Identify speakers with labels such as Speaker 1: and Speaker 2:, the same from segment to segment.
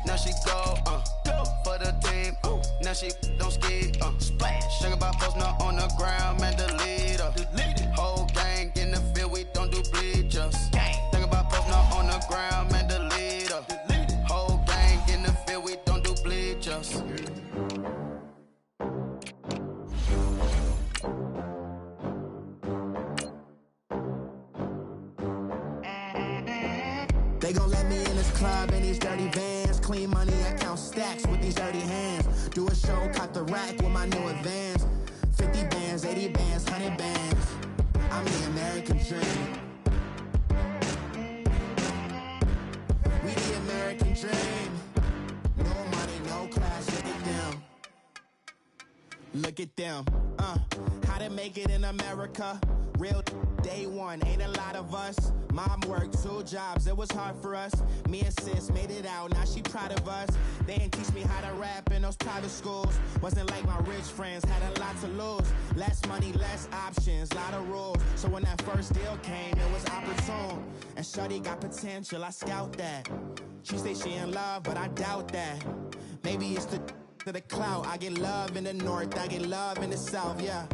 Speaker 1: now she go for the team. Now she don't ski. Splash. Think about posting up on the ground, man, delete her. Whole gang in the field, we don't do bleachers. Think about posting up on the ground, man, delete her. Whole gang in the field, we don't do bleachers.
Speaker 2: They gon' let me in this club in these dirty vans. Clean money, I count stacks with these dirty hands. Do a show, cut the rack with my new advance. 50 bands, 80 bands, 100 bands. I'm the American dream. We the American dream. No money, no class, look at them. Look at them, how to make it in America. Real day one, ain't a lot of us. Mom worked 2 jobs, it was hard for us. Me and sis made it out, now she proud of us. They didn't teach me how to rap in those private schools. Wasn't like my rich friends, had a lot to lose. Less money, less options, lot of rules. So when that first deal came, it was opportune. And shorty got potential, I scout that. She say she in love, but I doubt that. Maybe it's the to the clout. I get love in the north, I get love in the south, yeah.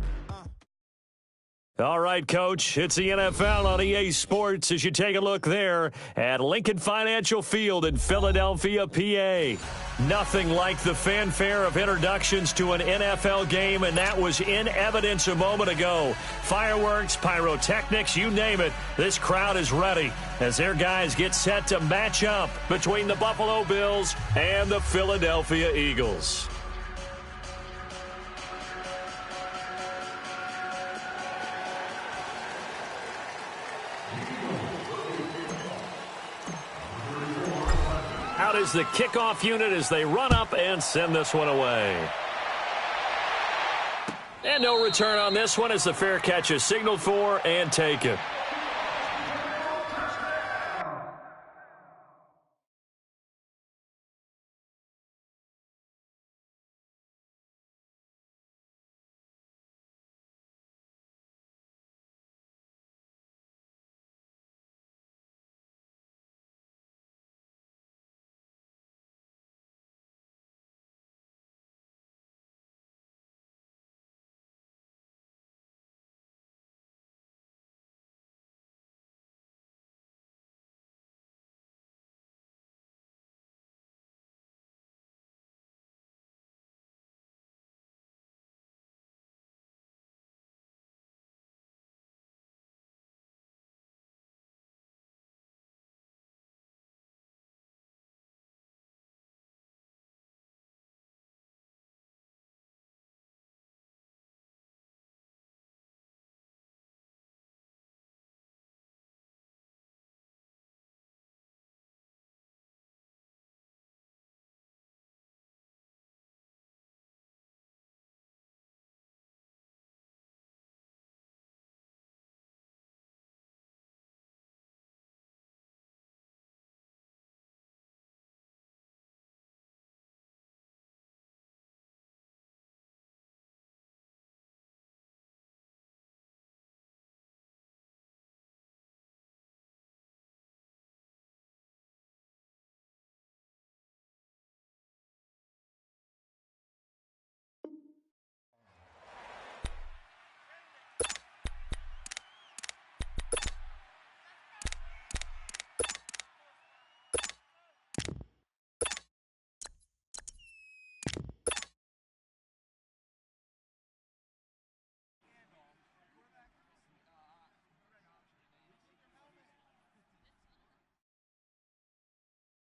Speaker 3: All right, Coach, it's the NFL on EA Sports as you take a look there at Lincoln Financial Field in Philadelphia, PA. Nothing like the fanfare of introductions to an NFL game, and that was in evidence a moment ago. Fireworks, pyrotechnics, you name it, this crowd is ready as their guys get set to match up between the Buffalo Bills and the Philadelphia Eagles. Out is the kickoff unit as they run up and send this one away. And no return on this one as the fair catch is signaled for and taken.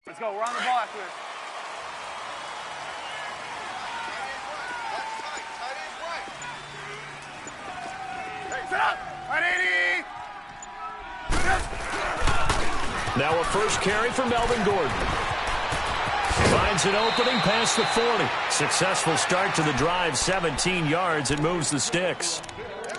Speaker 4: Let's go. We're on the ball after this. Hey, set up! 180!
Speaker 3: Now a first carry for Melvin Gordon. Finds an opening past the 40. Successful start to the drive, 17 yards. It moves the sticks.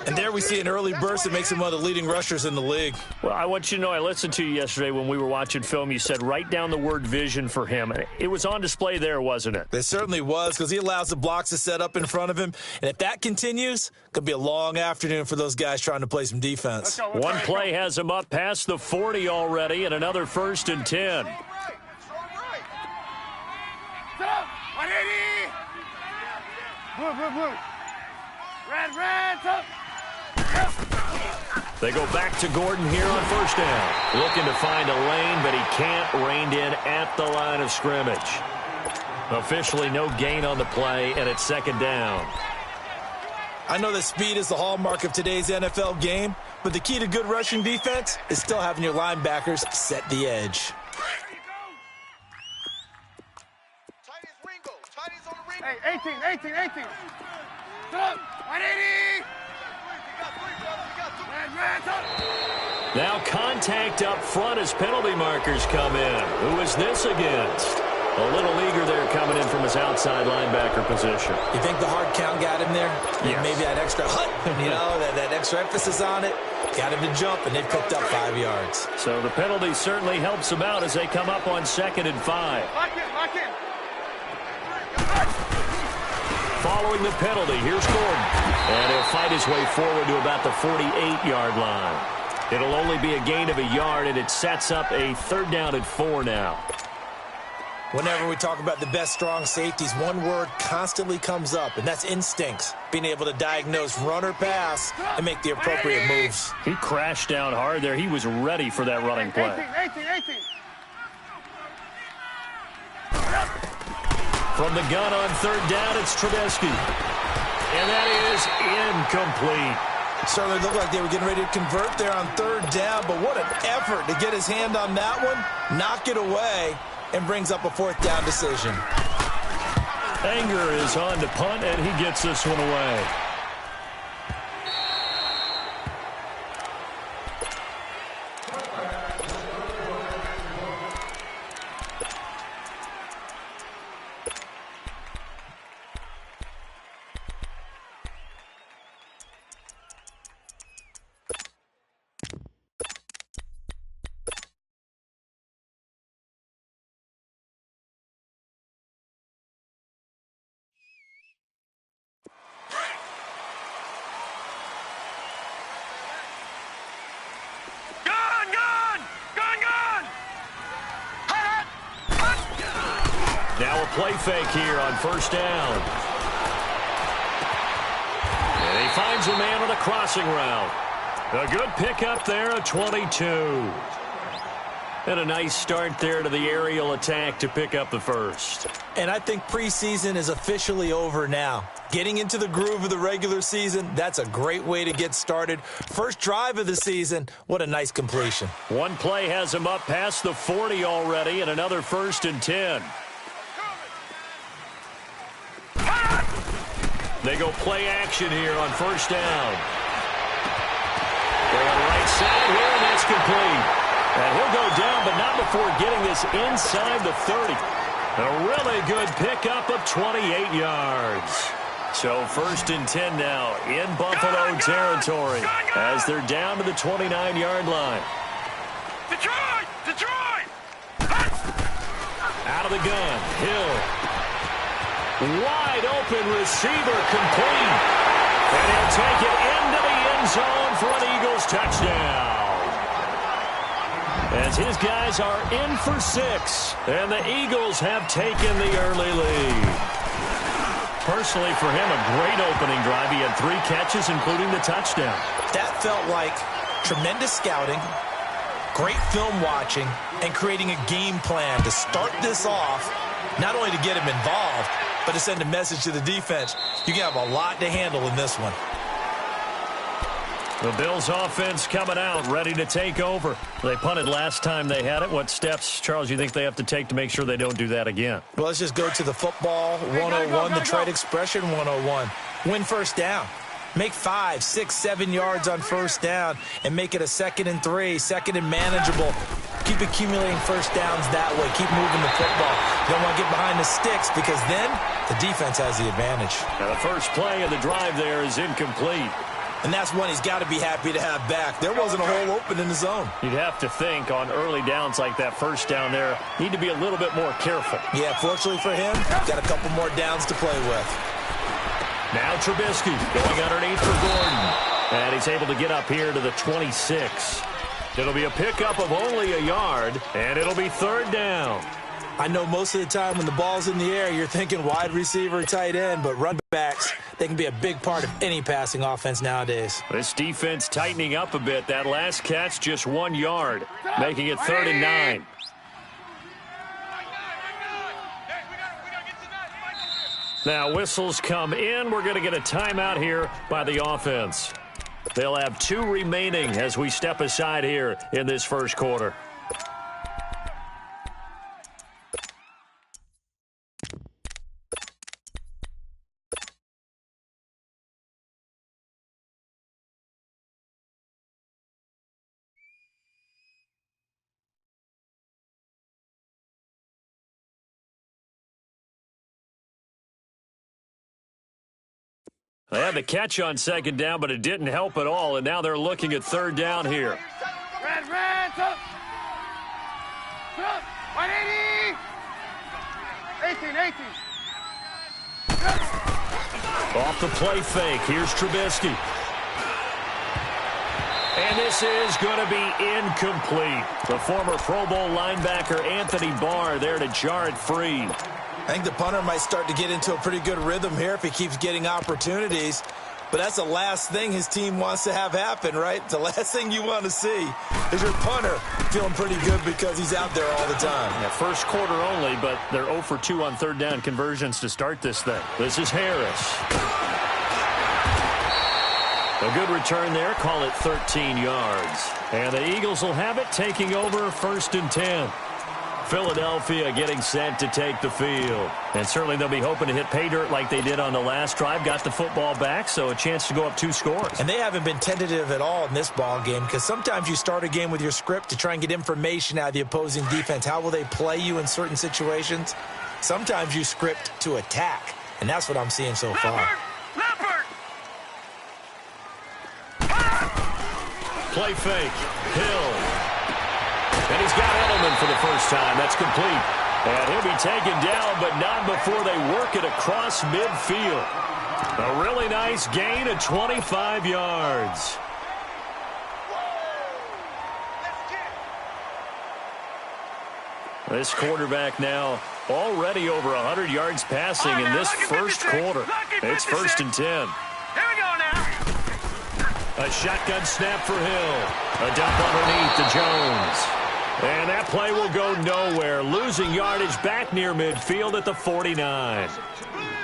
Speaker 5: And there we see an early burst that makes him one of the leading rushers in the league.
Speaker 3: Well, I want you to know, I listened to you yesterday when we were watching film. You said write down the word vision for him. It was on display there, wasn't it?
Speaker 5: It certainly was, because he allows the blocks to set up in front of him. And if that continues, it could be a long afternoon for those guys trying to play some defense.
Speaker 3: One play has him up past the 40 already, and another 1st and 10.
Speaker 4: 180. Blue. Red, top.
Speaker 3: They go back to Gordon here on first down. Looking to find a lane, but he can't. Reined in at the line of scrimmage. Officially no gain on the play, and it's second down.
Speaker 5: I know that speed is the hallmark of today's NFL game, but the key to good rushing defense is still having your linebackers set the edge.
Speaker 4: Hey, 18. Top. 180. Red, top.
Speaker 3: Now contact up front as penalty markers come in. Who is this against? A little eager there coming in from his outside linebacker position.
Speaker 5: You think the hard count got him there?
Speaker 3: Yes.
Speaker 5: Maybe that extra that extra emphasis on it got him to jump, and they picked up 5 yards.
Speaker 3: So the penalty certainly helps him out as they come up on 2nd and 5.
Speaker 4: Lock in.
Speaker 3: Following the penalty, here's Gordon. And he'll fight his way forward to about the 48-yard line. It'll only be a gain of a yard, and it sets up a 3rd down and 4 now.
Speaker 5: Whenever we talk about the best strong safeties, one word constantly comes up, and that's instincts. Being able to diagnose run or pass and make the appropriate moves.
Speaker 3: He crashed down hard there. He was ready for that running play.
Speaker 4: 18.
Speaker 3: From the gun on 3rd down, it's Trubisky. And that is incomplete.
Speaker 5: Certainly looked like they were getting ready to convert there on 3rd down, but what an effort to get his hand on that one, knock it away, and brings up a 4th down decision.
Speaker 3: Anger is on to punt, and he gets this one away. Now a play fake here on 1st down. And he finds a man on a crossing route. A good pickup there at 22. And a nice start there to the aerial attack to pick up the 1st.
Speaker 5: And I think preseason is officially over now. Getting into the groove of the regular season, that's a great way to get started. First drive of the season, what a nice completion.
Speaker 3: One play has him up past the 40 already, and another 1st and 10. They go play action here on 1st down. They're on the right side here, and that's complete. And he'll go down, but not before getting this inside the 30. A really good pickup of 28 yards. So 1st and 10 now in Buffalo territory as they're down to the 29-yard line.
Speaker 4: Detroit!
Speaker 3: Out of the gun, Hill. Wide open receiver complete. And he'll take it into the end zone for an Eagles touchdown. As his guys are in for 6. And the Eagles have taken the early lead. Personally, for him, a great opening drive. He had 3 catches, including the touchdown.
Speaker 5: That felt like tremendous scouting, great film watching, and creating a game plan to start this off, not only to get him involved, but to send a message to the defense. You can have a lot to handle in this one.
Speaker 3: The Bills offense coming out, ready to take over. They punted last time they had it. What steps, Charles, you think they have to take to make sure they don't do that again?
Speaker 5: Well, let's just go to the football 101, the trade expression 101. Win 1st down. Make 5, 6, 7 yards on 1st down and make it a 2nd and 3, 2nd and manageable. Keep accumulating 1st downs that way. Keep moving the football. You don't want to get behind the sticks because then the defense has the advantage.
Speaker 3: Now the first play of the drive there is incomplete.
Speaker 5: And that's one he's got to be happy to have back. There wasn't a hole open in the zone.
Speaker 3: You'd have to think on early downs like that 1st down there, need to be a little bit more careful.
Speaker 5: Yeah, fortunately for him, got a couple more downs to play with.
Speaker 3: Now Trubisky going underneath for Gordon. And he's able to get up here to the 26. It'll be a pickup of only a yard, and it'll be 3rd down.
Speaker 5: I know most of the time when the ball's in the air, you're thinking wide receiver, tight end, but run backs, they can be a big part of any passing offense nowadays.
Speaker 3: This defense tightening up a bit. That last catch, just 1 yard, making it 3rd and 9. Now whistles come in. We're going to get a timeout here by the offense. They'll have 2 remaining as we step aside here in this first quarter. They had the catch on 2nd down, but it didn't help at all, and now they're looking at 3rd down here.
Speaker 4: Red, up. 180. 18.
Speaker 3: Off the play fake. Here's Trubisky. And this is going to be incomplete. The former Pro Bowl linebacker Anthony Barr there to jar it free.
Speaker 5: I think the punter might start to get into a pretty good rhythm here if he keeps getting opportunities. But that's the last thing his team wants to have happen, right? The last thing you want to see is your punter feeling pretty good because he's out there all the time.
Speaker 3: Yeah, first quarter only, but they're 0 for 2 on 3rd down conversions to start this thing. This is Harris. A good return there. Call it 13 yards. And the Eagles will have it, taking over 1st and 10. Philadelphia getting set to take the field. And certainly they'll be hoping to hit pay dirt like they did on the last drive. Got the football back, so a chance to go up 2 scores.
Speaker 5: And they haven't been tentative at all in this ball game because sometimes you start a game with your script to try and get information out of the opposing defense. How will they play you in certain situations? Sometimes you script to attack, and that's what I'm seeing so far.
Speaker 3: Play fake. Hill. And he's got Edelman for the first time. That's complete. And he'll be taken down, but not before they work it across midfield. A really nice gain of 25 yards. This quarterback now already over 100 yards passing in this first quarter. It's 1st and 10.
Speaker 4: Here we go now.
Speaker 3: A shotgun snap for Hill. A dump underneath to Jones. And that play will go nowhere. Losing yardage back near midfield at the 49.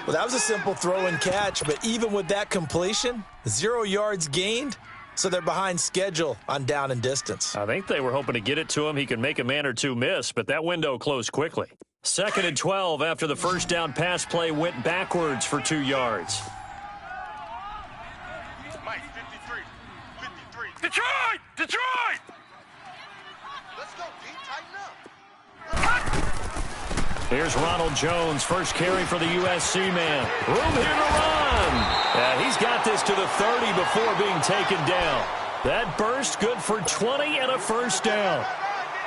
Speaker 5: Well, that was a simple throw and catch, but even with that completion, 0 yards gained, so they're behind schedule on down and distance.
Speaker 3: I think they were hoping to get it to him. He could make a man or two miss, but that window closed quickly. 2nd and 12 after the first down pass play went backwards for 2 yards.
Speaker 4: Mike, 53. Detroit! Let's go, D. Tighten up.
Speaker 3: Here's Ronald Jones, first carry for the USC man. Room here to run. He's got this to the 30 before being taken down. That burst good for 20 and a first down.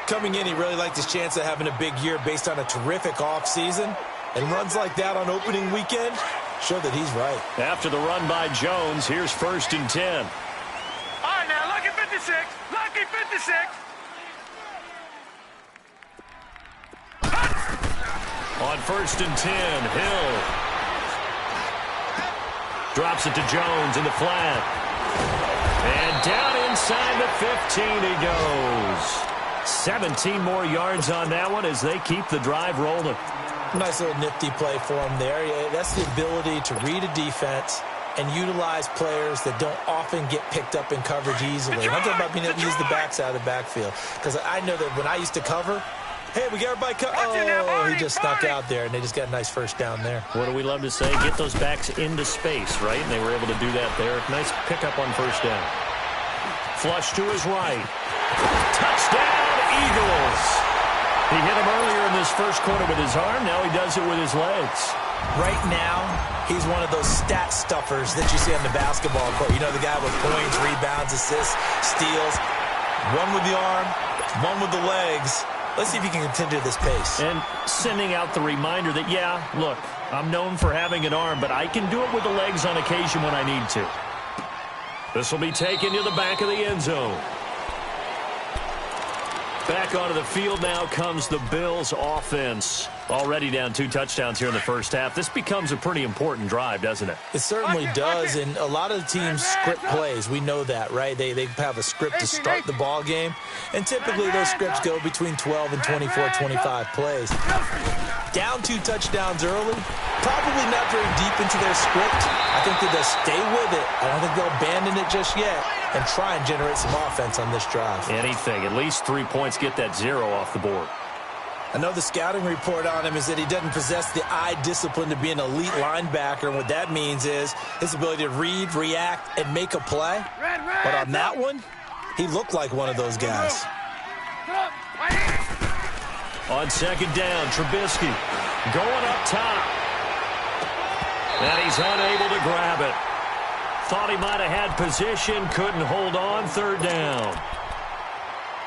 Speaker 5: Coming in, he really liked his chance of having a big year based on a terrific offseason. And runs like that on opening weekend show that he's right.
Speaker 3: After the run by Jones, here's 1st and 10.
Speaker 4: All right, now, lucky 56. Lucky 56.
Speaker 3: On 1st and 10, Hill drops it to Jones in the flat. And down inside the 15 he goes. 17 more yards on that one as they keep the drive rolling.
Speaker 5: Nice little nifty play for him there. That's the ability to read a defense and utilize players that don't often get picked up in coverage easily. I'm talking about being able to use the backs out of the backfield. Because I know that when I used to cover, hey, we got everybody oh, he just snuck out there, and they just got a nice first down there.
Speaker 3: What do we love to say? Get those backs into space, right? And they were able to do that there. Nice pickup on first down. Flush to his right. Touchdown, Eagles. He hit him earlier in this first quarter with his arm. Now he does it with his legs.
Speaker 5: Right now, he's one of those stat stuffers that you see on the basketball court. You know, the guy with points, rebounds, assists, steals. One with the arm, one with the legs. Let's see if he can continue this pace.
Speaker 3: And sending out the reminder that, yeah, look, I'm known for having an arm, but I can do it with the legs on occasion when I need to. This will be taken to the back of the end zone. Back onto the field now comes the Bills offense. Already down 2 touchdowns here in the first half. This becomes a pretty important drive, doesn't it?
Speaker 5: It certainly does, and a lot of the teams script plays. We know that, right? They have a script to start the ball game, and typically those scripts go between 12 and 24, 25 plays. Down 2 touchdowns early, probably not very deep into their script. I think that they'll stay with it. I don't think they'll abandon it just yet and try and generate some offense on this drive.
Speaker 3: Anything, at least 3 points, get that 0 off the board.
Speaker 5: I know the scouting report on him is that he doesn't possess the eye discipline to be an elite linebacker, and what that means is his ability to read, react, and make a play. But on that one, he looked like one of those guys.
Speaker 3: On second down, Trubisky going up top. And he's unable to grab it. Thought he might have had position, couldn't hold on, third down.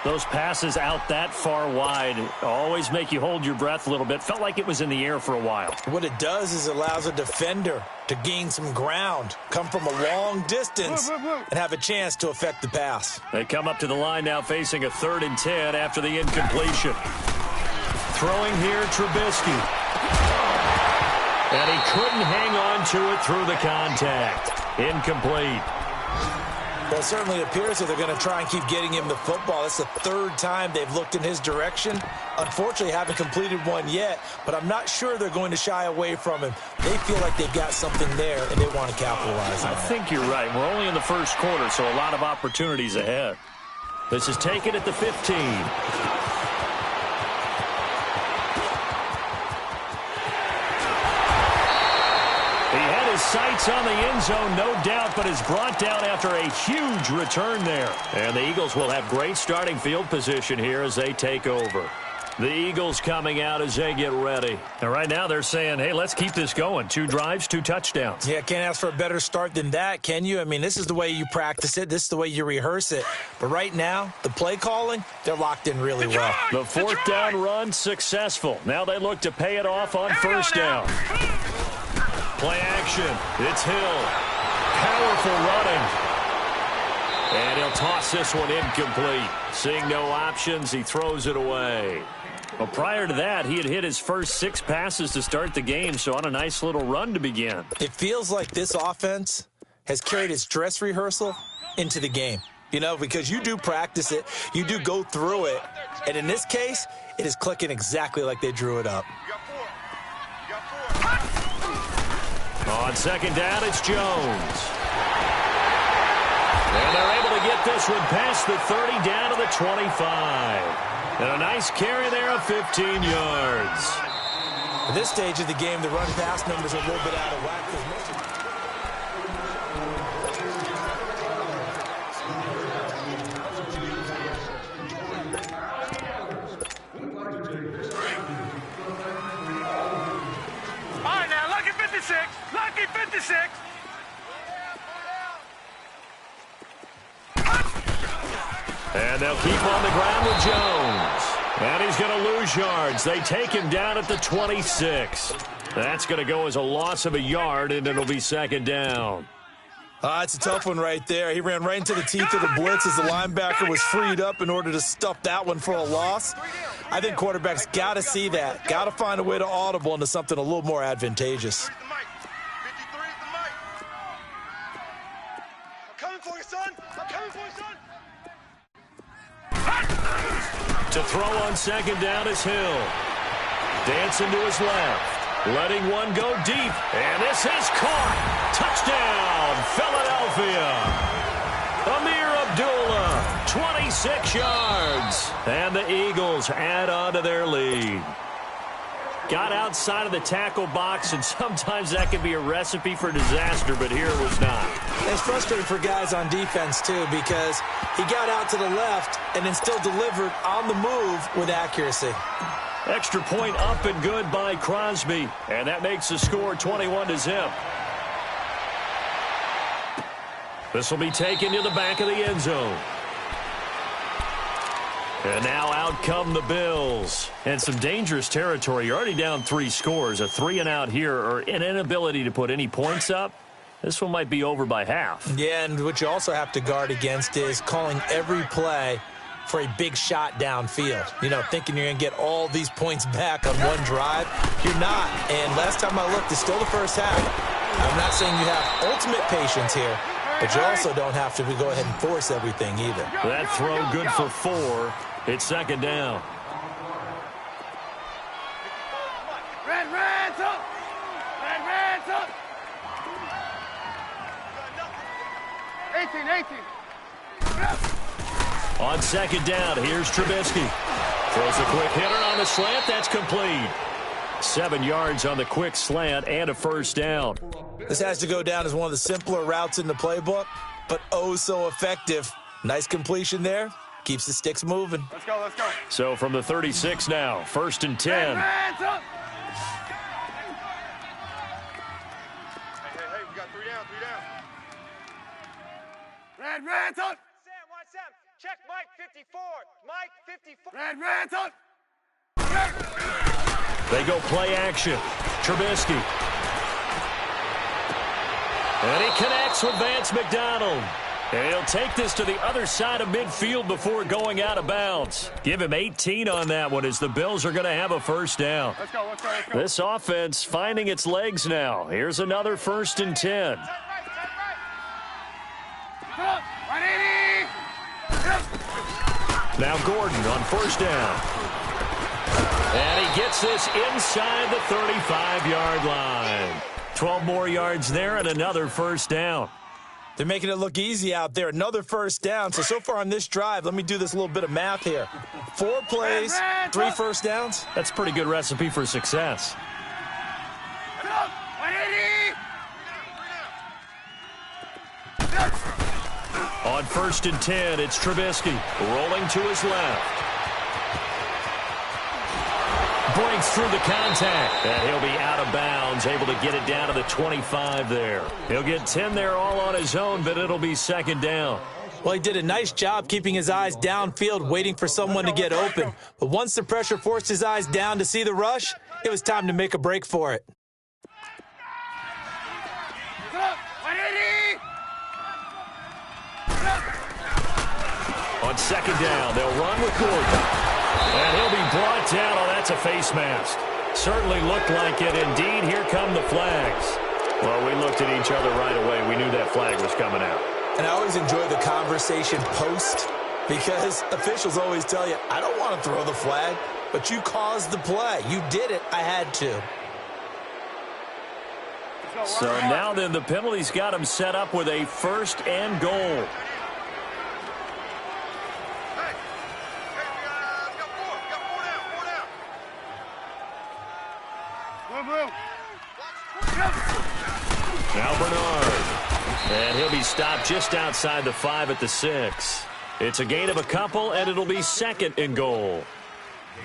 Speaker 3: Those passes out that far wide always make you hold your breath a little bit. Felt like it was in the air for a while.
Speaker 5: What it does is it allows a defender to gain some ground, come from a long distance, and have a chance to affect the pass.
Speaker 3: They come up to the line now facing a 3rd and 10 after the incompletion. Throwing here, Trubisky. And he couldn't hang on to it through the contact. Incomplete.
Speaker 5: Well, it certainly appears that they're going to try and keep getting him the football. That's the 3rd time they've looked in his direction. Unfortunately, haven't completed one yet, but I'm not sure they're going to shy away from him. They feel like they've got something there, and they want to capitalize on it.
Speaker 3: I think you're right. We're only in the first quarter, so a lot of opportunities ahead. This is taken at the 15. He had his sights on the end zone, no doubt, but is brought down after a huge return there. And the Eagles will have great starting field position here as they take over. The Eagles coming out as they get ready. And right now they're saying, hey, let's keep this going. 2 drives, 2 touchdowns.
Speaker 5: Yeah, can't ask for a better start than that, can you? I mean, this is the way you practice it. This is the way you rehearse it. But right now, the play calling, they're locked in really well.
Speaker 3: The 4th down run successful. Now they look to pay it off on first down. Play action. It's Hill. Powerful running. And he'll toss this one incomplete. Seeing no options, he throws it away. Well, prior to that, he had hit his first 6 passes to start the game, so on a nice little run to begin.
Speaker 5: It feels like this offense has carried its dress rehearsal into the game. You know, because you do practice it, you do go through it, and in this case, it is clicking exactly like they drew it up.
Speaker 3: On second down, it's Jones. And they're able to get this one past the 30 down to the 25. And a nice carry there of 15 yards.
Speaker 5: At this stage of the game, the run-pass numbers are a little bit out of whack.
Speaker 4: All right, now, lucky 56. Lucky 56.
Speaker 3: And they'll keep on the ground with Jones. And he's going to lose yards. They take him down at the 26. That's going to go as a loss of a yard, and it'll be second down.
Speaker 5: It's a tough one right there. He ran right into the teeth of the blitz as the linebacker was freed up in order to stuff that one for a loss. I think quarterbacks got to see that. Got to find a way to audible into something a little more advantageous.
Speaker 4: I'm coming for you, son. I'm coming for you, son.
Speaker 3: To throw on second down is Hill. Dancing to his left. Letting one go deep. And this is caught. Touchdown, Philadelphia. Amir Abdullah, 26 yards. And the Eagles add on to their lead. Got outside of the tackle box, and sometimes that can be a recipe for disaster, but here it was not.
Speaker 5: It's frustrating for guys on defense, too, because he got out to the left and then still delivered on the move with accuracy.
Speaker 3: Extra point up and good by Crosby, and that makes the score 21-0. This will be taken to the back of the end zone. And now out come the Bills. And some dangerous territory. You're already down 3 scores. A 3-and-out here, or an inability to put any points up. This one might be over by half.
Speaker 5: Yeah, and what you also have to guard against is calling every play for a big shot downfield. You know, thinking you're going to get all these points back on one drive. You're not. And last time I looked, it's still the first half. I'm not saying you have ultimate patience here, but you also don't have to go ahead and force everything either.
Speaker 3: That throw good for 4. It's second down.
Speaker 4: Red's up! Red's up! 18.
Speaker 3: On second down, here's Trubisky. Throws a quick hitter on the slant. That's complete. 7 yards on the quick slant and a first down.
Speaker 5: This has to go down as one of the simpler routes in the playbook, but oh so effective. Nice completion there. Keeps the sticks moving.
Speaker 4: Let's go.
Speaker 3: So from the 36 now, 1st and 10.
Speaker 4: Red's up! Hey, we got 3 down. Red's up!
Speaker 6: Sam, watch Sam. Check Mike 54. Mike 54.
Speaker 4: Red's up!
Speaker 3: They go play action. Trubisky. And he connects with Vance McDonald. And he'll take this to the other side of midfield before going out of bounds. Give him 18 on that one as the Bills are going to have a first down.
Speaker 4: Let's go.
Speaker 3: This offense finding its legs now. Here's another 1st and 10. Now Gordon on 1st down. And he gets this inside the 35-yard line. 12 more yards there and another first down.
Speaker 5: They're making it look easy out there. Another first down. So far on this drive, let me do this little bit of math here. 4 plays, 3 first downs.
Speaker 3: That's a pretty good recipe for success. On 1st and 10, it's Trubisky rolling to his left. Breaks through the contact, and he'll be out of bounds, able to get it down to the 25 there. He'll get 10 there all on his own, but it'll be second down.
Speaker 5: Well, he did a nice job keeping his eyes downfield, waiting for someone to get open. But once the pressure forced his eyes down to see the rush, it was time to make a break for it.
Speaker 3: On second down, they'll run with Gordon. And he'll be brought down. Oh, that's a face mask. Certainly looked like it. Indeed, here come the flags. Well, we looked at each other right away. We knew that flag was coming out.
Speaker 5: And I always enjoy the conversation post because officials always tell you, I don't want to throw the flag, but you caused the play. You did it. I had to.
Speaker 3: So now then the penalty's got him set up with a 1st and goal. Now Bernard. And he'll be stopped just outside the 5 at the 6. It's a gain of a couple, and it'll be 2nd and goal.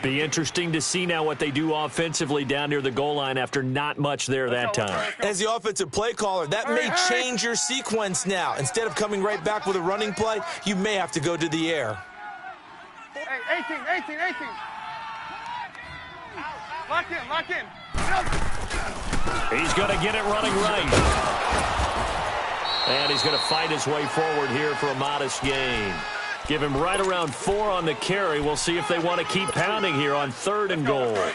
Speaker 3: Be interesting to see now what they do offensively down near the goal line after not much there that time.
Speaker 5: As the offensive play caller, that may change your sequence now. Instead of coming right back with a running play, you may have to go to the air.
Speaker 4: Hey, 18. Lock in.
Speaker 3: He's going to get it running right. And he's going to fight his way forward here for a modest gain. Give him right around 4 on the carry. We'll see if they want to keep pounding here on 3rd and goal.
Speaker 5: Well,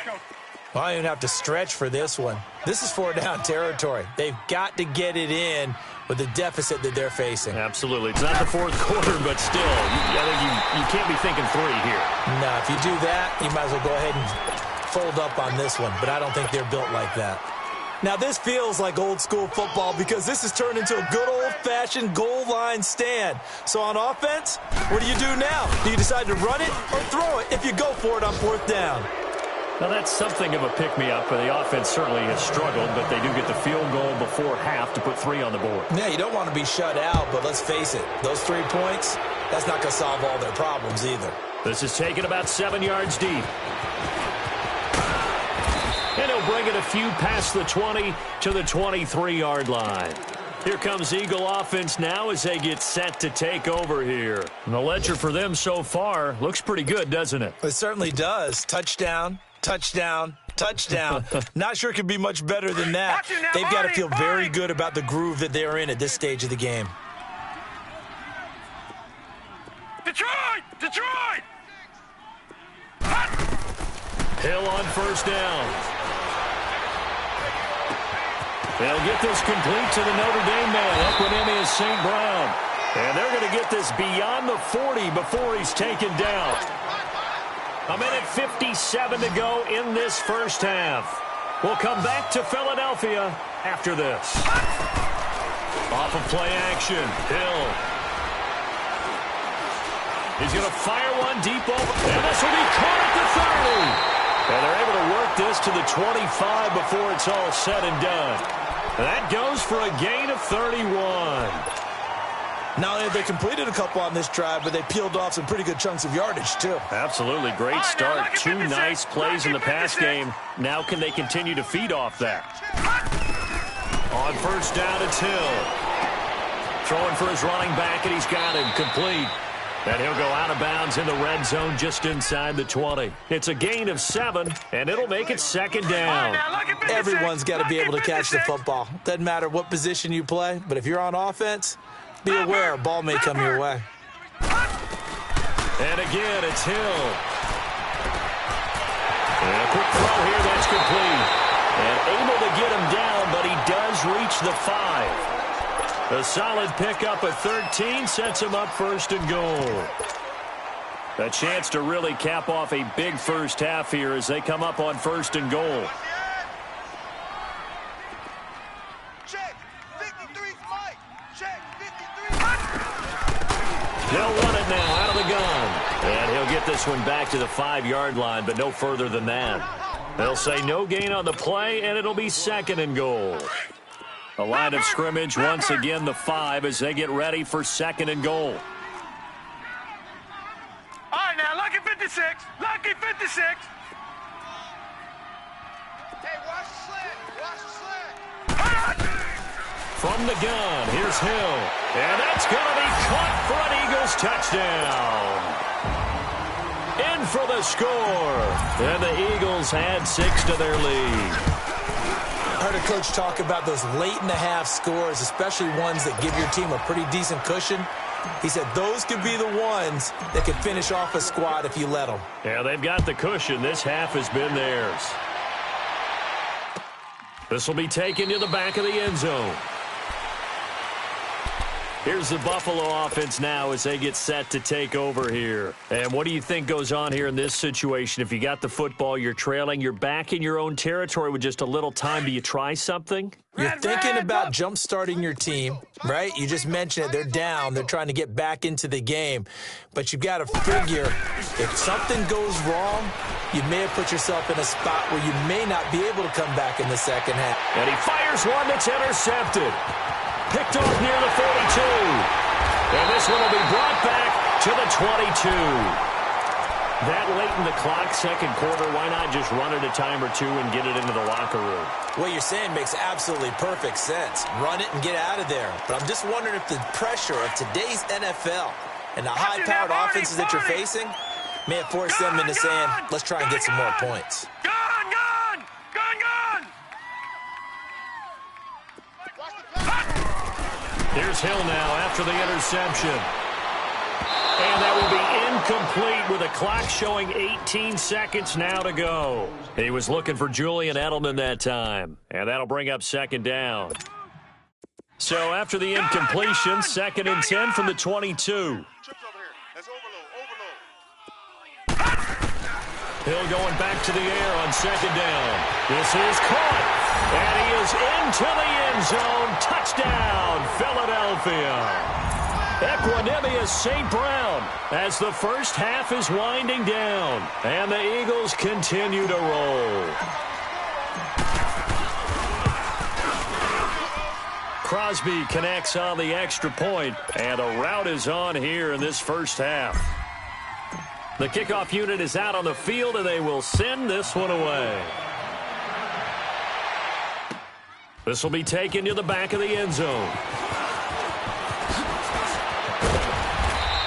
Speaker 5: I don't even have to stretch for this one. This is 4-down territory. They've got to get it in with the deficit that they're facing.
Speaker 3: Absolutely. It's not the 4th quarter, but still, I think you can't be thinking 3 here.
Speaker 5: No, if you do that, you might as well go ahead and fold up on this one, but I don't think they're built like that. Now, this feels like old-school football because this has turned into a good old-fashioned goal line stand. So on offense, what do you do now? Do you decide to run it or throw it if you go for it on 4th down?
Speaker 3: Now, that's something of a pick-me-up. The offense certainly has struggled, but they do get the field goal before half to put 3 on the board.
Speaker 5: Yeah, you don't want to be shut out, but let's face it, those 3 points, that's not going to solve all their problems either.
Speaker 3: This is taken about 7 yards deep. And he'll bring it a few past the 20 to the 23-yard line. Here comes Eagle offense now as they get set to take over here. And the ledger for them so far looks pretty good, doesn't it?
Speaker 5: It certainly does. Touchdown, touchdown, touchdown. Not sure it could be much better than that. They've got to feel very good about the groove that they're in at this stage of the game.
Speaker 4: Detroit!
Speaker 3: Hill on first down. They'll get this complete to the Notre Dame man, Equinemius St. Brown. And they're going to get this beyond the 40 before he's taken down. A minute 57 to go in this first half. We'll come back to Philadelphia after this. Off of play action, Hill. He's going to fire one deep over, and this will be caught at the 30. And they're able to work this to the 25 before it's all said and done. That goes for a gain of 31.
Speaker 5: Not only have they completed a couple on this drive, but they peeled off some pretty good chunks of yardage, too.
Speaker 3: Absolutely. Great start. Two nice plays in the pass game. Now can they continue to feed off that? On first down, it's Hill. Throwing for his running back, and he's got him complete. And he'll go out of bounds in the red zone just inside the 20. It's a gain of 7, and it'll make it second down.
Speaker 5: Everyone's got to be able to catch the football. Doesn't matter what position you play, but if you're on offense, be aware a ball may come your way.
Speaker 3: And again, it's Hill. And a quick throw here, that's complete. And able to get him down, but he does reach the 5. A solid pickup at 13 sets him up first and goal. A chance to really cap off a big first half here as they come up on first and goal.
Speaker 6: Check. 53's Mike. Check. 53.
Speaker 3: They'll run it now out of the gun. And he'll get this one back to the 5-yard line, but no further than that. They'll say no gain on the play, and it'll be second and goal. A line of scrimmage, once again the 5 as they get ready for second and goal.
Speaker 4: All right, now, lucky 56. Lucky 56.
Speaker 6: Hey, watch the slant. Watch the slant.
Speaker 3: From the gun, here's Hill. And that's going to be caught for an Eagles touchdown. In for the score. And the Eagles add 6 to their lead.
Speaker 5: I heard a coach talk about those late-in-the-half scores, especially ones that give your team a pretty decent cushion. He said those could be the ones that could finish off a squad if you let them.
Speaker 3: Yeah, they've got the cushion. This half has been theirs. This will be taken to the back of the end zone. Here's the Buffalo offense now as they get set to take over here. And what do you think goes on here in this situation? If you got the football, you're trailing, you're back in your own territory with just a little time. Do you try something?
Speaker 5: You're thinking about jump-starting your team, right? You just mentioned it. They're down. They're trying to get back into the game. But you've got to figure if something goes wrong, you may have put yourself in a spot where you may not be able to come back in the second half.
Speaker 3: And he fires one that's intercepted. Picked off near the 42. And this one will be brought back to the 22. That late in the clock, second quarter, why not just run it a time or two and get it into the locker room?
Speaker 5: What you're saying makes absolutely perfect sense. Run it and get out of there. But I'm just wondering if the pressure of today's NFL and the high-powered offenses that you're facing may have forced them into saying, let's try and get some more points.
Speaker 4: Gone, gone, gone, gone.
Speaker 3: Here's Hill now after the interception. And that will be incomplete with a clock showing 18 seconds now to go. He was looking for Julian Edelman that time. And that'll bring up second down. So after the incompletion, second and 10 from the 22. Hill going back to the air on second down. This is caught. And he is into the end zone. Touchdown, Philadelphia. Equinemius St. Brown as the first half is winding down. And the Eagles continue to roll. Crosby connects on the extra point, and a rout is on here in this first half. The kickoff unit is out on the field, and they will send this one away. This will be taken to the back of the end zone.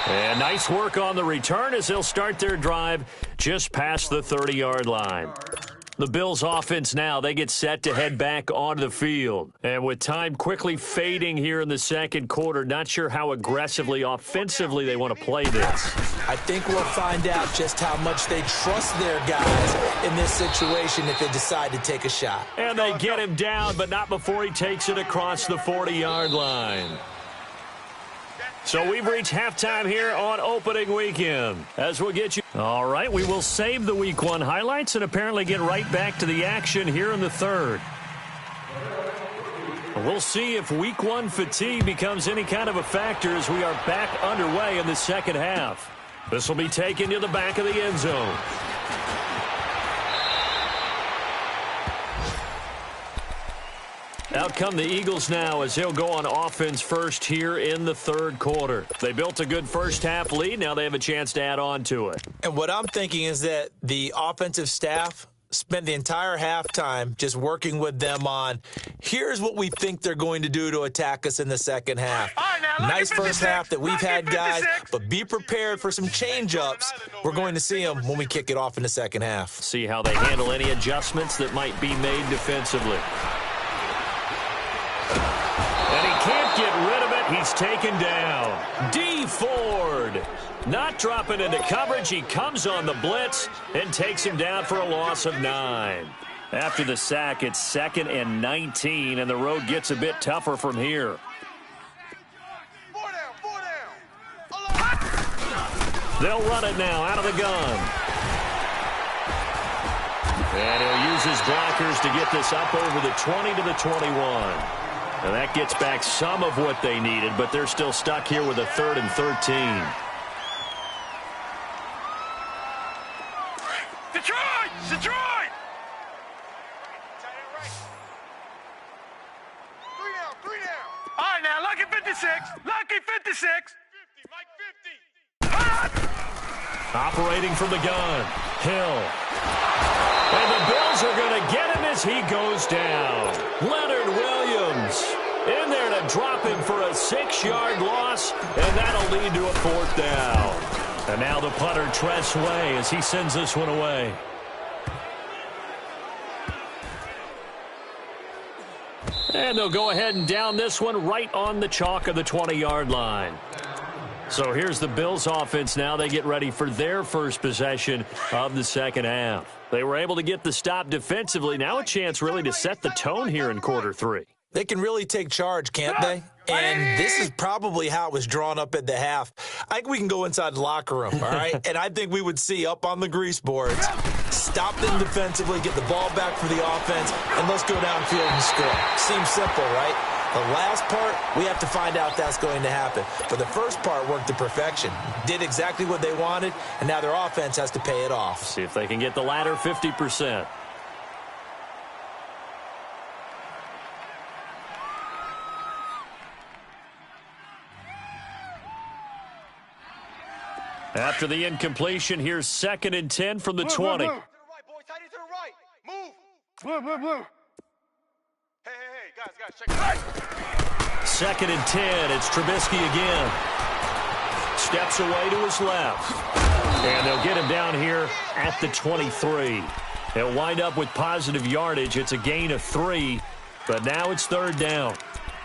Speaker 3: And nice work on the return as they'll start their drive just past the 30-yard line. The Bills offense now, they get set to head back onto the field. And with time quickly fading here in the second quarter, not sure how aggressively, offensively they want to play this.
Speaker 5: I think we'll find out just how much they trust their guys in this situation if they decide to take a shot.
Speaker 3: And they get him down, but not before he takes it across the 40-yard line. So we've reached halftime here on opening weekend. As we'll get you. All right, we will save the Week 1 highlights and apparently get right back to the action here in the third. We'll see if Week 1 fatigue becomes any kind of a factor as we are back underway in the second half. This will be taken to the back of the end zone. Out come the Eagles now as they'll go on offense first here in the third quarter. They built a good first half lead. Now they have a chance to add on to it.
Speaker 5: And what I'm thinking is that the offensive staff spent the entire halftime just working with them on, here's what we think they're going to do to attack us in the second half. Nice first half that we've had, guys, but be prepared for some change-ups. We're going to see them when we kick it off in the second half.
Speaker 3: See how they handle any adjustments that might be made defensively. And he can't get rid of it. He's taken down. D. Ford not dropping into coverage. He comes on the blitz and takes him down for a loss of 9. After the sack, it's 2nd and 19, and the road gets a bit tougher from here. They'll run it now out of the gun. And he'll use his blockers to get this up over the 20 to the 21. And that gets back some of what they needed, but they're still stuck here with a 3rd and 13.
Speaker 4: Detroit! Detroit! 3 down. All right, now, lucky 56. Lucky 56. 50, Mike 50.
Speaker 3: Operating from the gun. Hill. And the Bills are going to get him as he goes down. Leonard Williams in there to drop him for a 6-yard loss, and that'll lead to a 4th down. And now the punter, Tress Way, as he sends this one away. And they'll go ahead and down this one right on the chalk of the 20-yard line. So here's the Bills offense now. They get ready for their first possession of the second half. They were able to get the stop defensively. Now a chance really to set the tone here in quarter 3.
Speaker 5: They can really take charge, can't they? And this is probably how it was drawn up at the half. I think we can go inside the locker room, all right? And I think we would see up on the grease boards, stop them defensively, get the ball back for the offense, and let's go downfield and score. Seems simple, right? The last part, we have to find out that's going to happen. But the first part worked to perfection. Did exactly what they wanted, and now their offense has to pay it off.
Speaker 3: See if they can get the latter 50%. After the incompletion, here's 2nd and 10 from the 20.
Speaker 6: To the right, boy. Tight end to the right. Move. Blue. Hey, guys, check it out.
Speaker 3: 2nd and 10. It's Trubisky again. Steps away to his left. And they'll get him down here at the 23. They'll wind up with positive yardage. It's a gain of 3, but now it's 3rd down.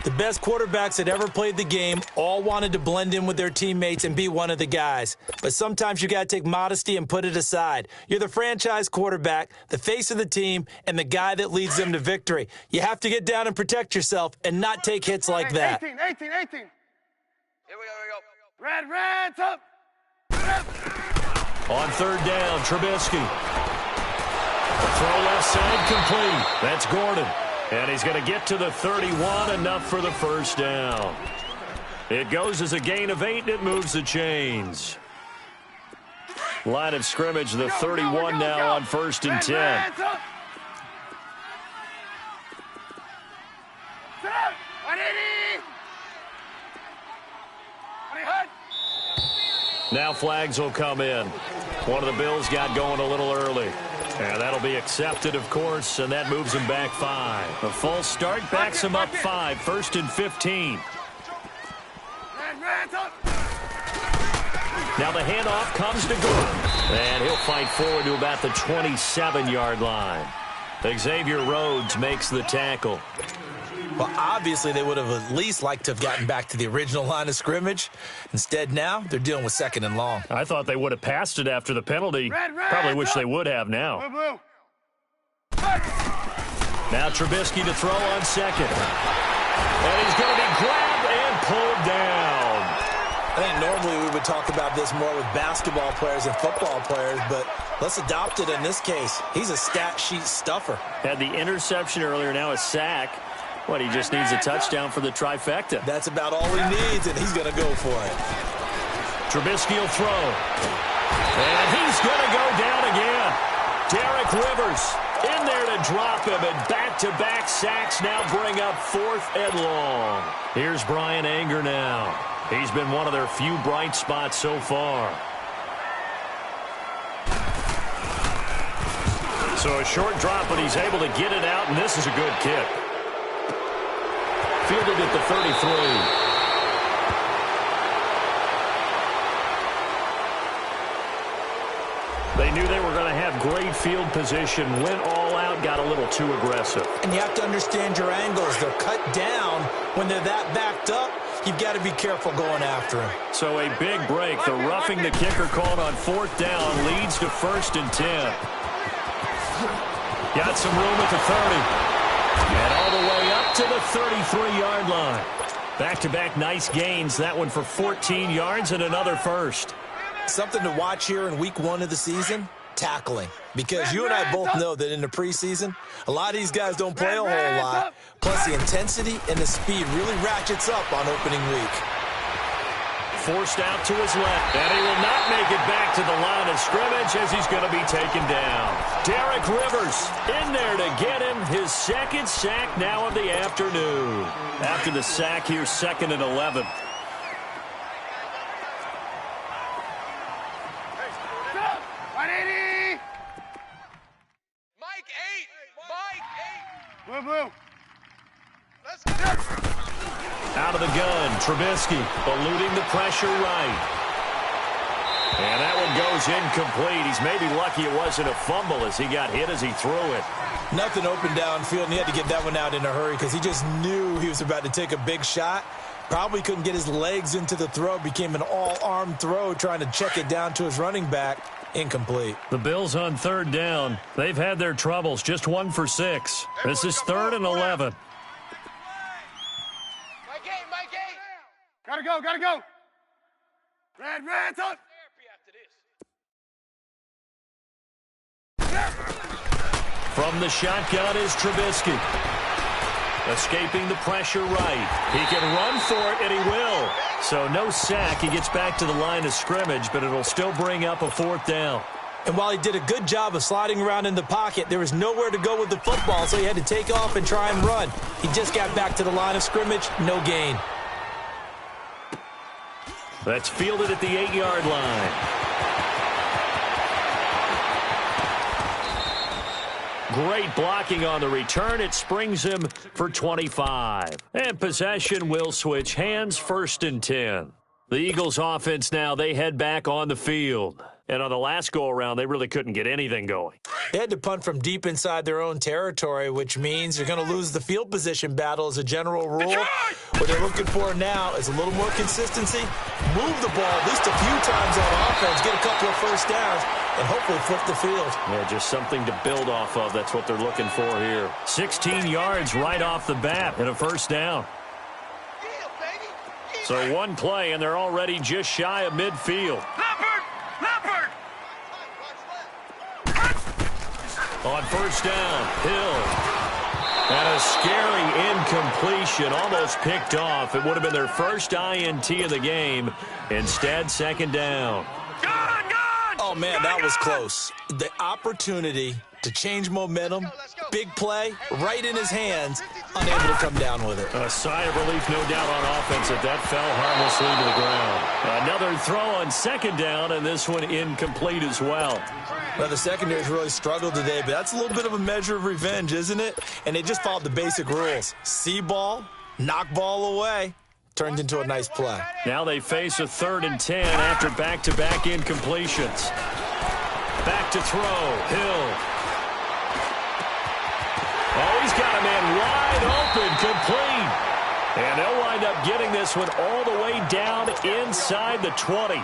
Speaker 5: The best quarterbacks that ever played the game all wanted to blend in with their teammates and be one of the guys. But sometimes you got to take modesty and put it aside. You're the franchise quarterback, the face of the team, and the guy that leads them to victory. You have to get down and protect yourself and not take hits like that.
Speaker 6: 18. Here we go. Red, up.
Speaker 3: On 3rd down, Trubisky. Throw left side complete. That's Gordon. And he's going to get to the 31, enough for the 1st down. It goes as a gain of 8, and it moves the chains. Line of scrimmage, the 31 now on 1st and 10. Now flags will come in. One of the Bills got going a little early. And that'll be accepted, of course, and that moves him back 5. A false start backs him up 5, 1st and 15. Now the handoff comes to Gordon. And he'll fight forward to about the 27-yard line. Xavier Rhodes makes the tackle.
Speaker 5: Well, obviously, they would have at least liked to have gotten back to the original line of scrimmage. Instead, now they're dealing with 2nd and long.
Speaker 3: I thought they would have passed it after the penalty. Probably wish they would have now. Now Trubisky to throw on 2nd. And he's going to be grabbed and pulled down.
Speaker 5: I think normally we would talk about this more with basketball players and football players, but let's adopt it in this case. He's a stat sheet stuffer.
Speaker 3: Had the interception earlier, now a sack. What, he just needs a touchdown for the trifecta.
Speaker 5: That's about all he needs, and he's going to go for it.
Speaker 3: Trubisky will throw. And he's going to go down again. Derek Rivers in there to drop him, and back-to-back sacks now bring up 4th and long. Here's Brian Anger now. He's been one of their few bright spots so far. So a short drop, but he's able to get it out, and this is a good kick. Fielded at the 33. They knew they were going to have great field position, went all out, got a little too aggressive.
Speaker 5: And you have to understand your angles. They're cut down. When they're that backed up, you've got to be careful going after him.
Speaker 3: So a big break. The roughing the kicker called on 4th down leads to 1st and 10. Got some room at the 30. And all the way up to the 33-yard line. Back-to-back nice gains. That one for 14 yards and another first.
Speaker 5: Something to watch here in week 1 of the season, tackling. Because you and I both know that in the preseason, a lot of these guys don't play a whole lot. Plus, the intensity and the speed really ratchets up on opening week.
Speaker 3: Forced out to his left, and he will not make it back to the line of scrimmage as he's going to be taken down. Derek Rivers in there to get him his 2nd sack now of the afternoon. After the sack, here's 2nd and 11.
Speaker 6: Mike 8. Blue, blue. Let's go.
Speaker 3: Out of the gun, Trubisky eluding the pressure right. And that one goes incomplete. He's maybe lucky it wasn't a fumble as he got hit as he threw it.
Speaker 5: Nothing open downfield, and he had to get that one out in a hurry because he just knew he was about to take a big shot. Probably couldn't get his legs into the throw. Became an all-arm throw trying to check it down to his running back. Incomplete.
Speaker 3: The Bills on 3rd down. They've had their troubles. Just 1 for 6. This is 3rd and 11.
Speaker 6: Gotta go, gotta go. Red, up.
Speaker 3: From the shotgun is Trubisky. Escaping the pressure right. He can run for it, and he will. So no sack. He gets back to the line of scrimmage, but it'll still bring up a 4th down.
Speaker 5: And while he did a good job of sliding around in the pocket, there was nowhere to go with the football, so he had to take off and try and run. He just got back to the line of scrimmage, no gain.
Speaker 3: That's fielded at the 8-yard line. Great blocking on the return. It springs him for 25. And possession will switch hands, 1st and 10. The Eagles offense now, they head back on the field. And on the last go-around, they really couldn't get anything going.
Speaker 5: They had to punt from deep inside their own territory, which means you're going to lose the field position battle as a general rule. What they're looking for now is a little more consistency, move the ball at least a few times on offense, get a couple of first downs, and hopefully flip the field.
Speaker 3: Yeah, just something to build off of. That's what they're looking for here. 16 yards right off the bat and a 1st down. So 1 play, and they're already just shy of midfield.
Speaker 4: Leopard!
Speaker 3: On 1st down, Hill. And a scary incompletion, almost picked off. It would have been their first INT of the game. Instead, 2nd down.
Speaker 4: Gone!
Speaker 5: Oh, man, that was close. The opportunity to change momentum, big play, right in his hands, unable to come down with it.
Speaker 3: A sigh of relief, no doubt, on offense that that fell harmlessly to the ground. Another throw on 2nd down, and this one incomplete as well.
Speaker 5: Well, the secondary's really struggled today, but that's a little bit of a measure of revenge, isn't it? And they just followed the basic rules. See ball, knock ball away. Turned into a nice play.
Speaker 3: Now they face a 3rd and 10 after back-to-back incompletions. Back to throw, Hill. Oh, he's got a man wide open, complete. And they'll wind up getting this one all the way down inside the 20.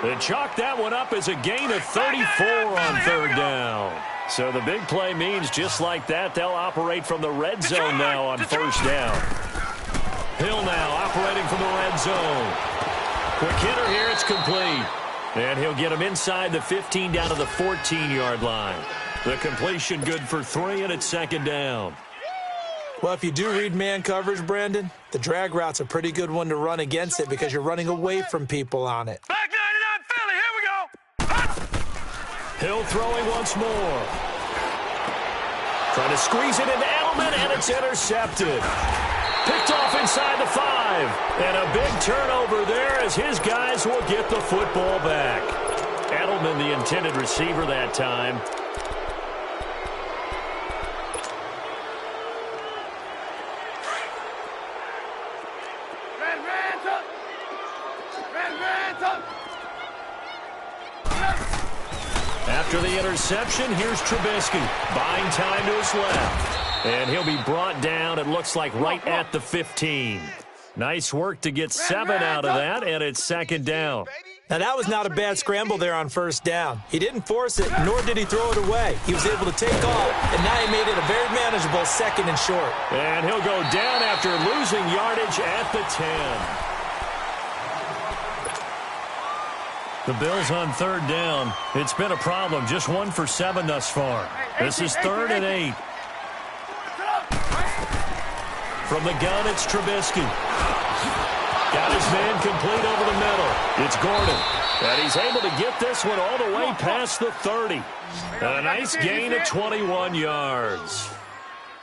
Speaker 3: They chalk that one up as a gain of 34 on third down. So the big play means just like that, they'll operate from the red zone now on first down. Hill now operating from the red zone. Quick hitter here, it's complete. And he'll get him inside the 15 down to the 14-yard line. The completion good for 3, and it's second down.
Speaker 5: Well, if you do read man coverage, Brandon, the drag route's a pretty good one to run against it because you're running away from people on it.
Speaker 4: Back 99 Philly, here we go.
Speaker 3: Hill throwing once more. Trying to squeeze it into Edelman, and it's intercepted. Picked off inside the 5. And a big turnover there as his guys will get the football back. Edelman, the intended receiver that time. After the interception, here's Trubisky. Buying time to his left. And he'll be brought down, it looks like, right at the 15. Nice work to get 7 out of that, and it's second down.
Speaker 5: Now, that was not a bad scramble there on first down. He didn't force it, nor did he throw it away. He was able to take off, and now he made it a very manageable second and short.
Speaker 3: And he'll go down after losing yardage at the 10. The Bills on third down. It's been a problem. Just 1 for 7 thus far. This is 3rd and 8. From the gun, it's Trubisky. Got his man complete over the middle. It's Gordon. And he's able to get this one all the way past the 30. A nice gain of 21 yards.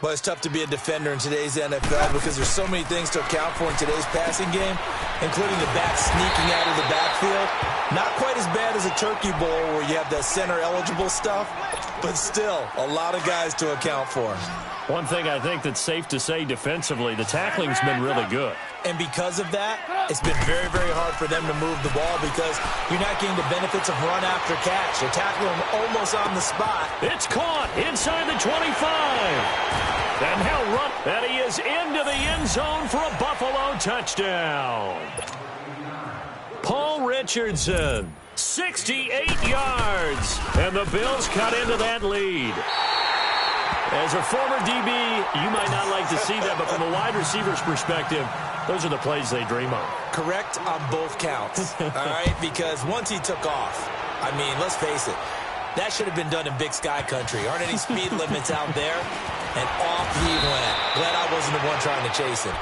Speaker 5: Well, it's tough to be a defender in today's NFL because there's so many things to account for in today's passing game, including the back sneaking out of the backfield. Not quite as bad as a turkey bowl where you have that center-eligible stuff, but still a lot of guys to account for.
Speaker 3: One thing I think that's safe to say defensively, the tackling's been really good.
Speaker 5: And because of that, it's been very, very hard for them to move the ball because you're not getting the benefits of run after catch. You're tackling them almost on the spot.
Speaker 3: It's caught inside the 25. And he'll run, and he is into the end zone for a Buffalo touchdown. Paul Richardson, 68 yards, and the Bills cut into that lead. As a former DB, you might not like to see that, but from a wide receiver's perspective, those are the plays they dream of.
Speaker 5: Correct on both counts, all right? Because once he took off, I mean, let's face it, that should have been done in Big Sky country. Aren't any speed limits out there? And off he went. Glad I wasn't the one trying to chase him.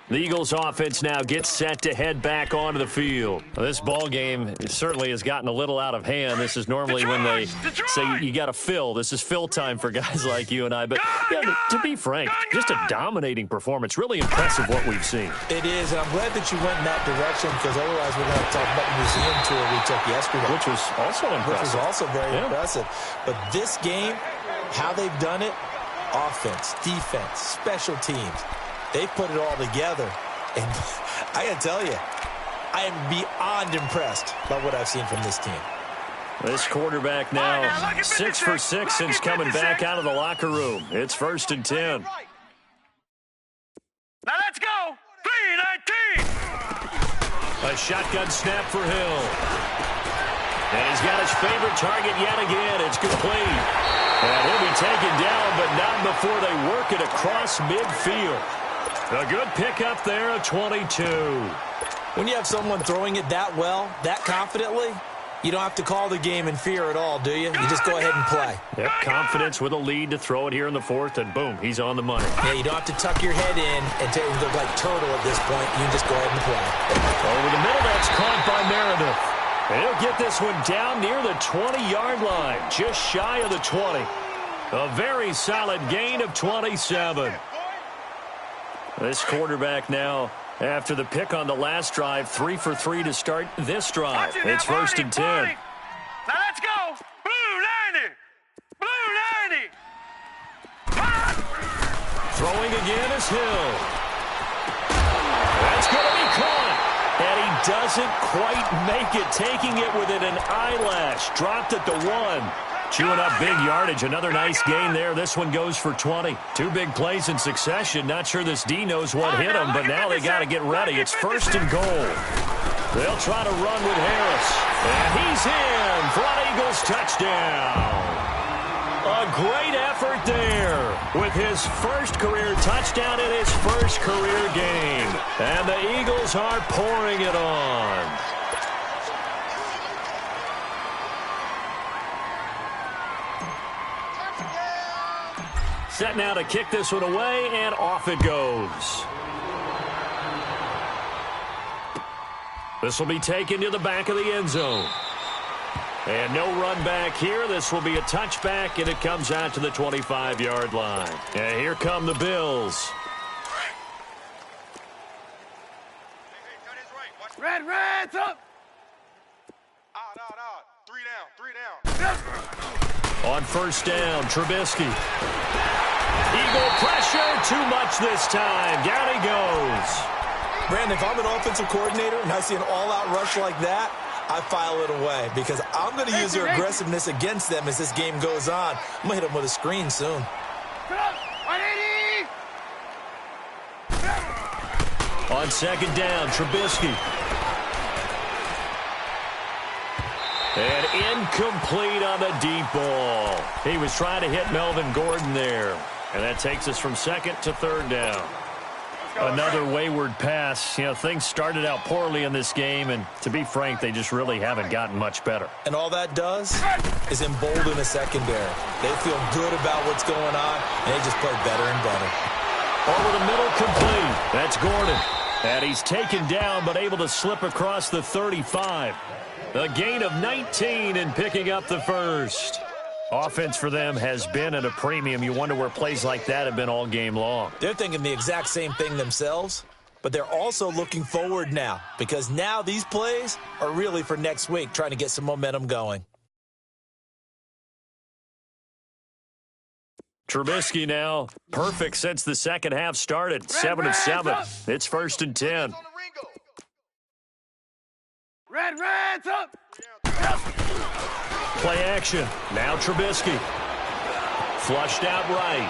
Speaker 3: The Eagles offense now gets set to head back onto the field. This ball game certainly has gotten a little out of hand. This is normally when they say you got to fill. This is fill time for guys like you and I. But yeah, to be frank, just a dominating performance. Really impressive what we've seen.
Speaker 5: It is, and I'm glad that you went in that direction because otherwise we're going to talk about the museum tour we took yesterday.
Speaker 3: Which was also impressive.
Speaker 5: Which was also very impressive. But this game, how they've done it, offense, defense, special teams, they've put it all together. And I got to tell you, I am beyond impressed by what I've seen from this team.
Speaker 3: This quarterback now 6 for 6 since coming back out of the locker room. It's 1st and 10.
Speaker 4: Now let's go. 3-19.
Speaker 3: A shotgun snap for Hill. And he's got his favorite target yet again. It's complete. And he'll be taken down, but not before they work it across midfield. A good pickup there at 22.
Speaker 5: When you have someone throwing it that well, that confidently, you don't have to call the game in fear at all, do you? You just go ahead and play.
Speaker 3: Yep, confidence with a lead to throw it here in the 4th, and boom, he's on the money.
Speaker 5: Yeah, you don't have to tuck your head in and look like turtle at this point. You can just go ahead and play.
Speaker 3: Over the middle, that's caught by Meredith. And he'll get this one down near the 20-yard line, just shy of the 20. A very solid gain of 27. This quarterback now, after the pick on the last drive, 3 for 3 to start this drive. It's 1st and 10.
Speaker 4: Now let's go. Blue 90. Blue 90.
Speaker 3: Throwing again is Hill. That's going to be caught. And he doesn't quite make it, taking it within an eyelash. Dropped at the 1. Chewing up big yardage. Another nice gain there. This one goes for 20. 2 big plays in succession. Not sure this D knows what hit him, but now they got to get ready. It's 1st and goal. They'll try to run with Harris. And he's in for an Eagles touchdown. A great effort there with his first career touchdown in his first career game. And the Eagles are pouring it on. Set now to kick this one away, and off it goes. This will be taken to the back of the end zone. And no run back here. This will be a touchback, and it comes out to the 25-yard line. And here come the Bills.
Speaker 4: Red, red's up.
Speaker 6: Out. 3 down.
Speaker 3: On 1st down, Trubisky. Eagle pressure, too much this time. Down he goes.
Speaker 5: Brandon, if I'm an offensive coordinator and I see an all-out rush like that, I file it away because I'm going to use their aggressiveness against them as this game goes on. I'm going to hit them with a screen soon.
Speaker 3: On 2nd down, Trubisky. And incomplete on the deep ball. He was trying to hit Melvin Gordon there. And that takes us from 2nd to 3rd down. Another wayward pass. You know, things started out poorly in this game, and to be frank, they just really haven't gotten much better.
Speaker 5: And all that does is embolden the secondary. They feel good about what's going on, and they just play better and better.
Speaker 3: Over the middle, complete. That's Gordon. And he's taken down, but able to slip across the 35. A gain of 19 and picking up the first. Offense for them has been at a premium. You wonder where plays like that have been all game long.
Speaker 5: They're thinking the exact same thing themselves, but they're also looking forward now because now these plays are really for next week, trying to get some momentum going.
Speaker 3: Trubisky now perfect since the second half started. 7 of 7. It's 1st and 10.
Speaker 4: Red's up.
Speaker 3: Play action. Now Trubisky. Flushed out right.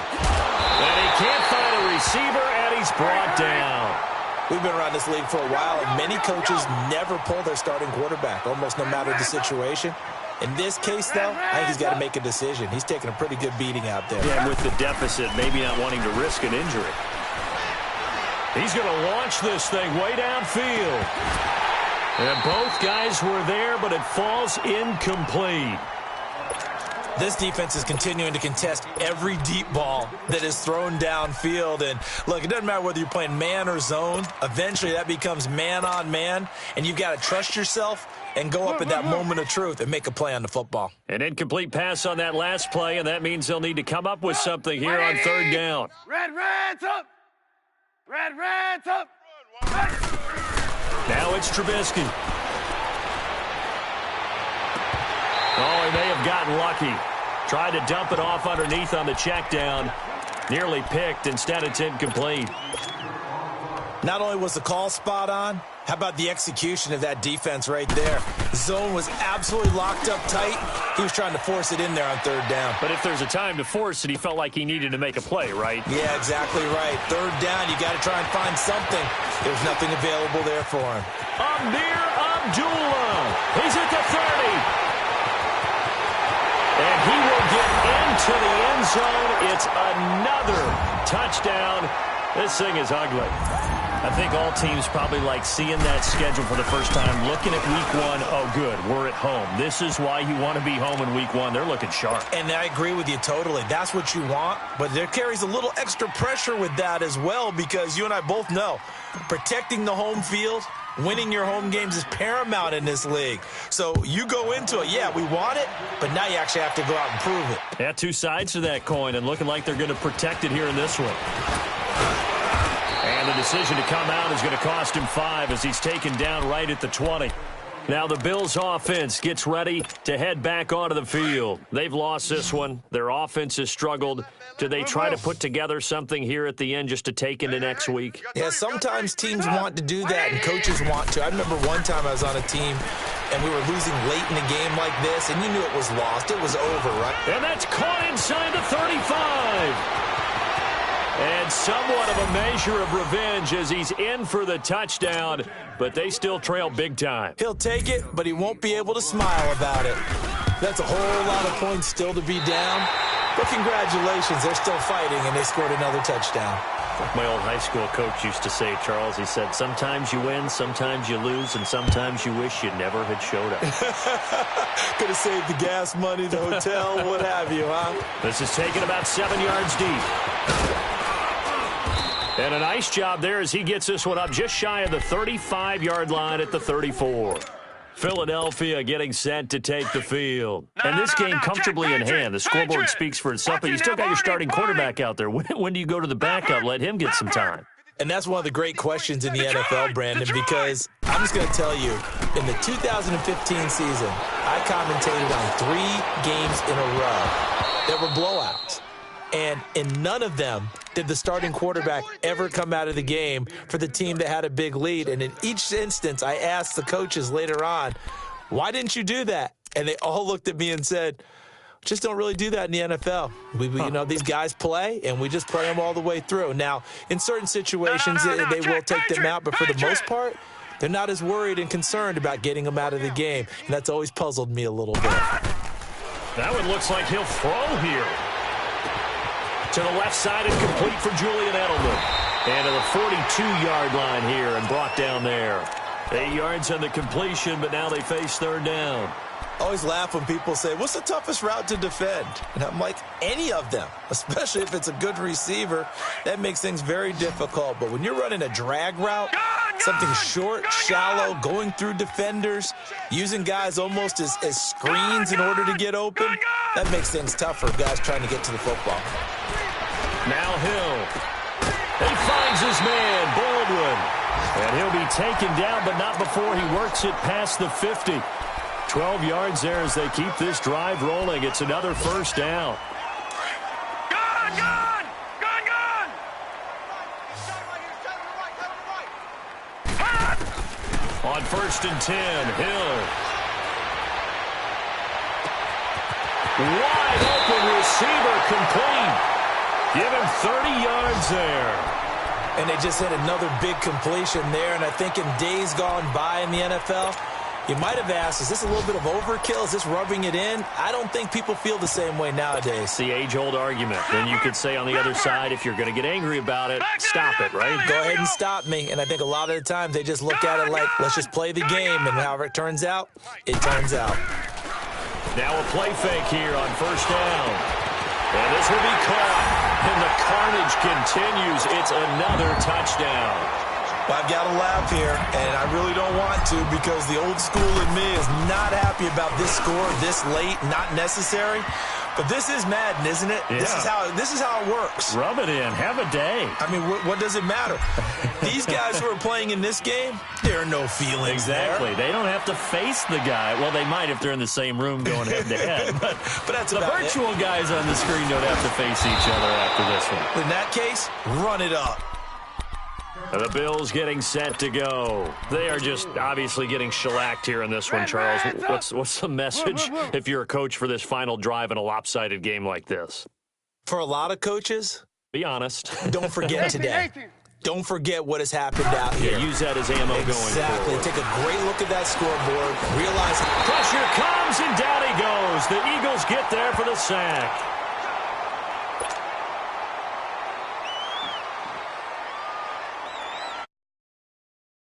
Speaker 3: And he can't find a receiver, and he's brought down.
Speaker 5: We've been around this league for a while, and many coaches never pull their starting quarterback, almost no matter the situation. In this case, though, I think he's got to make a decision. He's taking a pretty good beating out there.
Speaker 3: Yeah, with the deficit, maybe not wanting to risk an injury. He's going to launch this thing way downfield. And both guys were there, but it falls incomplete.
Speaker 5: This defense is continuing to contest every deep ball that is thrown downfield. And, look, it doesn't matter whether you're playing man or zone. Eventually, that becomes man-on-man, and you've got to trust yourself and go up at that moment of truth and make a play on the football.
Speaker 3: An incomplete pass on that last play, and that means they'll need to come up with something here on 3rd down.
Speaker 4: Red's up. Red's up.
Speaker 3: Now it's Trubisky. Oh, he may have gotten lucky. Tried to dump it off underneath on the check down. Nearly picked. Instead, it's incomplete.
Speaker 5: Not only was the call spot on, how about the execution of that defense right there? Zone was absolutely locked up tight. He was trying to force it in there on 3rd down.
Speaker 3: But if there's a time to force it, he felt like he needed to make a play, right?
Speaker 5: Yeah, exactly right. 3rd down, you got to try and find something. There's nothing available there for him.
Speaker 3: Amir Abdullah. He's at the 30. And he will get into the end zone. It's another touchdown. This thing is ugly. I think all teams probably like seeing that schedule for the first time, looking at week 1. Oh, good, we're at home. This is why you want to be home in week 1. They're looking sharp.
Speaker 5: And I agree with you totally. That's what you want, but there carries a little extra pressure with that as well because you and I both know protecting the home field, winning your home games is paramount in this league. So you go into it, yeah, we want it, but now you actually have to go out and prove it.
Speaker 3: Yeah, 2 sides to that coin, and looking like they're going to protect it here in this one. And the decision to come out is going to cost him 5 as he's taken down right at the 20. Now the Bills offense gets ready to head back onto the field. They've lost this one. Their offense has struggled. Do they try to put together something here at the end just to take into next week?
Speaker 5: Yeah, sometimes teams want to do that and coaches want to. I remember one time I was on a team and we were losing late in a game like this, and you knew it was lost. It was over, right?
Speaker 3: And that's caught inside the 35. And somewhat of a measure of revenge as he's in for the touchdown, but they still trail big time.
Speaker 5: He'll take it, but he won't be able to smile about it. That's a whole lot of points still to be down. But congratulations, they're still fighting, and they scored another touchdown.
Speaker 3: Like my old high school coach used to say, Charles, he said, sometimes you win, sometimes you lose, and sometimes you wish you never had showed up.
Speaker 5: Could have saved the gas money, the hotel, what have you, huh?
Speaker 3: This is taken about 7 yards deep. And a nice job there as he gets this one up just shy of the 35-yard line at the 34. Philadelphia getting set to take the field. And this game comfortably in hand. The scoreboard speaks for itself, but you still got your starting quarterback out there. When do you go to the backup? Let him get some time.
Speaker 5: And that's one of the great questions in the NFL, Brandon, because I'm just going to tell you, in the 2015 season, I commentated on 3 games in a row that were blowouts. And in none of them did the starting quarterback ever come out of the game for the team that had a big lead. And in each instance, I asked the coaches later on, why didn't you do that? And they all looked at me and said, just don't really do that in the NFL. You know, these guys play, and we just play them all the way through. Now, in certain situations, they will take them out, but for the most part, they're not as worried and concerned about getting them out of the game. And that's always puzzled me a little bit.
Speaker 3: That one looks like he'll throw here. To the left side and complete for Julian Edelman. And to the 42-yard line here and brought down there. 8 yards on the completion, but now they face third down.
Speaker 5: I always laugh when people say, what's the toughest route to defend? And I'm like, any of them, especially if it's a good receiver. That makes things very difficult. But when you're running a drag route, something short, shallow, going through defenders, using guys almost as screens in order to get open, that makes things tough for guys trying to get to the football.
Speaker 3: Now Hill. He finds his man, Baldwin. And he'll be taken down, but not before he works it past the 50. 12 yards there as they keep this drive rolling. It's another first down.
Speaker 4: Gun!
Speaker 3: On 1st and 10, Hill. Wide open receiver complete. Give him 30 yards there.
Speaker 5: And they just hit another big completion there. And I think in days gone by in the NFL, you might have asked, is this a little bit of overkill? Is this rubbing it in? I don't think people feel the same way nowadays.
Speaker 3: It's the age-old argument. Then you could say on the other side, if you're going to get angry about it, stop it, right?
Speaker 5: Go ahead and stop me. And I think a lot of the times they just look at it like, let's just play the game. And however it turns out, it turns out.
Speaker 3: Now a play fake here on 1st down. And this will be caught. And the carnage continues. It's another touchdown.
Speaker 5: Well, I've got to laugh here, and I really don't want to because the old school in me is not happy about this score this late, not necessary. But this is Madden, isn't it?
Speaker 3: Yeah.
Speaker 5: This is how it works.
Speaker 3: Rub it in. Have a day.
Speaker 5: I mean, what does it matter? These guys who are playing in this game, there are no feelings
Speaker 3: Exactly.
Speaker 5: there.
Speaker 3: They don't have to face the guy. Well, they might if they're in the same room going head-to-head. But
Speaker 5: that's
Speaker 3: the
Speaker 5: about
Speaker 3: virtual guys on the screen don't have to face each other after this one.
Speaker 5: In that case, run it up.
Speaker 3: The Bills getting set to go. They are just obviously getting shellacked here in this one, Charles. What's the message if you're a coach for this final drive in a lopsided game like this?
Speaker 5: For a lot of coaches,
Speaker 3: be honest.
Speaker 5: Don't forget today. Don't forget what has happened out here.
Speaker 3: Yeah, use that as ammo going
Speaker 5: Exactly.
Speaker 3: forward.
Speaker 5: Take a great look at that scoreboard. Realize
Speaker 3: pressure comes, and down he goes. The Eagles get there for the sack.